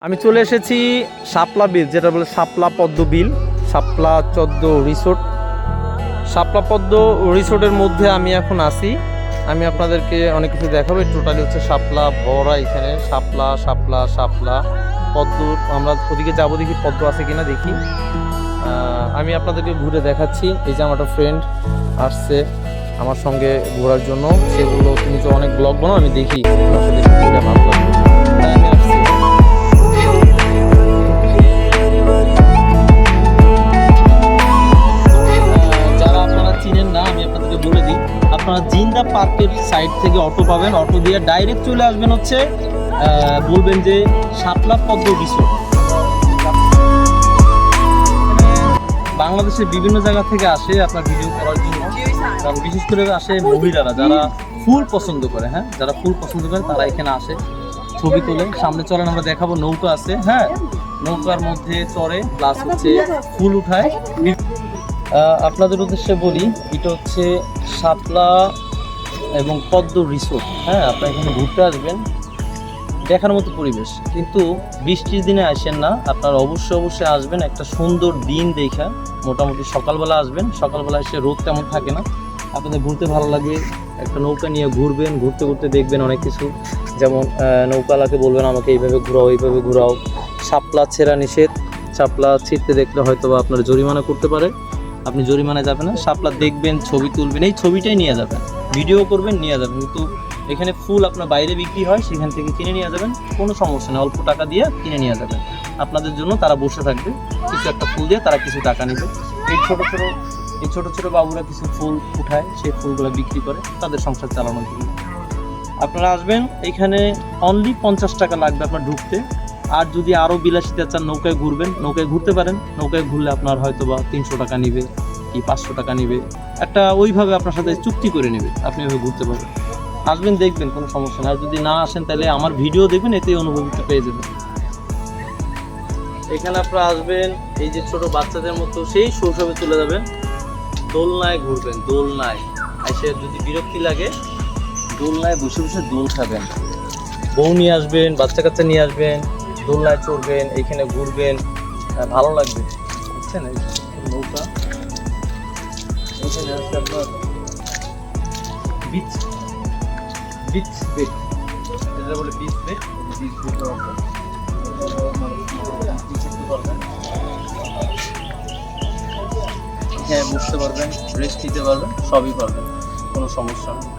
আমি চলে এসেছি শাপলা বিল, যেটা বলে শাপলা পদ্ম বিল, শাপলা 14 রিসোর্ট। শাপলা পদ্ম রিসোর্টের মধ্যে আমি এখন আছি। আমি আপনাদেরকে অনেক কিছু দেখাবো। টোটালি হচ্ছে শাপলা ভরা, এখানে শাপলা শাপলা শাপলা পদ্ম। আমরা ওদিকে যাবো, দেখি পদ্ম আছে কিনা দেখি। আমি আপনাদেরকে ঘুরে দেখাচ্ছি। এই যে আমার একটা ফ্রেন্ড আসছে আমার সঙ্গে ঘোরার জন্য, সেগুলো তুমি যে অনেক ব্লগ বানাও, আমি দেখি আসলে ঘুরে ভালো লাগবে, তাই আমি আসছি। যারা আপনারা চিনেন না, আমি আপনাদেরকে বলে দিই, আপনারা জিন্দা পার্কের সাইড থেকে অটো পাবেন, অটো দিয়ে ডাইরেক্ট চলে আসবেন হচ্ছে, বলবেন যে শাপলা পদ্ম রিসোর্ট। বাংলাদেশের বিভিন্ন জায়গা থেকে আসে আপনার ভিডিও করার জন্য, কারণ বিশেষ করে আসে মহিলারা যারা ফুল পছন্দ করে। হ্যাঁ, যারা ফুল পছন্দ করে তারা এখানে আসে, ছবি তোলে। সামনে চলেন, আমরা দেখাবো। নৌকা আছে, হ্যাঁ, নৌকার মধ্যে চড়ে, প্লাস হচ্ছে ফুল উঠায়। আপনাদের উদ্দেশ্যে বলি, এটা হচ্ছে শাপলা এবং পদ্ম রিসোর্ট। হ্যাঁ, আপনারা এখানে ঘুরতে আসবেন, দেখার মতো পরিবেশ। কিন্তু বৃষ্টির দিনে আসেন না, আপনারা অবশ্যই আসবেন একটা সুন্দর দিন দেখা। মোটামুটি সকালবেলা আসবেন, সকালবেলা এসে রোদ তেমন থাকে না, আপনাদের ঘুরতে ভালো লাগবে। একটা নৌকা নিয়ে ঘুরবেন, ঘুরতে ঘুরতে দেখবেন অনেক কিছু। যেমন নৌকালাকে বলবেন আমাকে এইভাবে ঘুরাও, এইভাবে ঘুরাও। শাপলা ছেঁড়া নিষেধ, শাপলা ছিঁড়তে দেখলে হয়তো বা আপনার জরিমানা করতে পারে, আপনি জরিমানায় যাবেন না। শাপলা দেখবেন, ছবি তুলবেন, এই ছবিটাই নিয়ে যাবেন, ভিডিও করবেন, নিয়ে যাবেন। কিন্তু এখানে ফুল আপনার বাইরে বিক্রি হয়, সেখান থেকে কিনে নিয়ে যাবেন, কোনো সমস্যা নেই, অল্প টাকা দিয়ে কিনে নিয়ে যাবেন। আপনাদের জন্য তারা বসে থাকবে, কিছু একটা ফুল দিয়ে তারা কিছু টাকা নেবে। এই ছোট ছোট বাবুরা কিছু ফুল উঠায়, সেই ফুলগুলো বিক্রি করে তাদের সংসার চালানোর জন্য। আপনারা আসবেন, এখানে অনলি 50 টাকা লাগবে আপনার ঢুকতে। আর যদি আরও বিলাসিতা চান, নৌকায় ঘুরবেন, নৌকায় ঘুরতে পারেন। নৌকায় ঘুরলে আপনার হয়তো বা 300 টাকা নিবে কি 500 টাকা নিবে, একটা ওইভাবে আপনার সাথে চুক্তি করে নেবে, আপনি ওইভাবে ঘুরতে পারবেন। আসবেন, দেখবেন, কোনো সমস্যা না। আর যদি না আসেন তাহলে আমার ভিডিও দেখবেন, এতেই অনুভূতিটা পেয়ে যাবেন। এখানে আপনারা আসবেন, এই যে ছোট বাচ্চাদের মতো সেই শৈশবে চলে যাবেন, দোলনায় ঘুরবেন, দোলনায় এসে যদি বিরক্তি লাগে, দোলনায় বসে বসে দোল খাবেন। বউ নিয়ে আসবেন, বাচ্চা কাচ্চা নিয়ে আসবেন, দোলনায় চড়বেন, এইখানে ঘুরবেন, ভালো লাগবে, বুঝছেন? এই নৌকা, এখানে আসলে আপনার বিচ বেড, যেটা বলে বিচ বেড, হ্যাঁ, বসতে পারবেন, রেস্ট নিতে পারবেন, সবই পারবেন, কোনো সমস্যা নেই।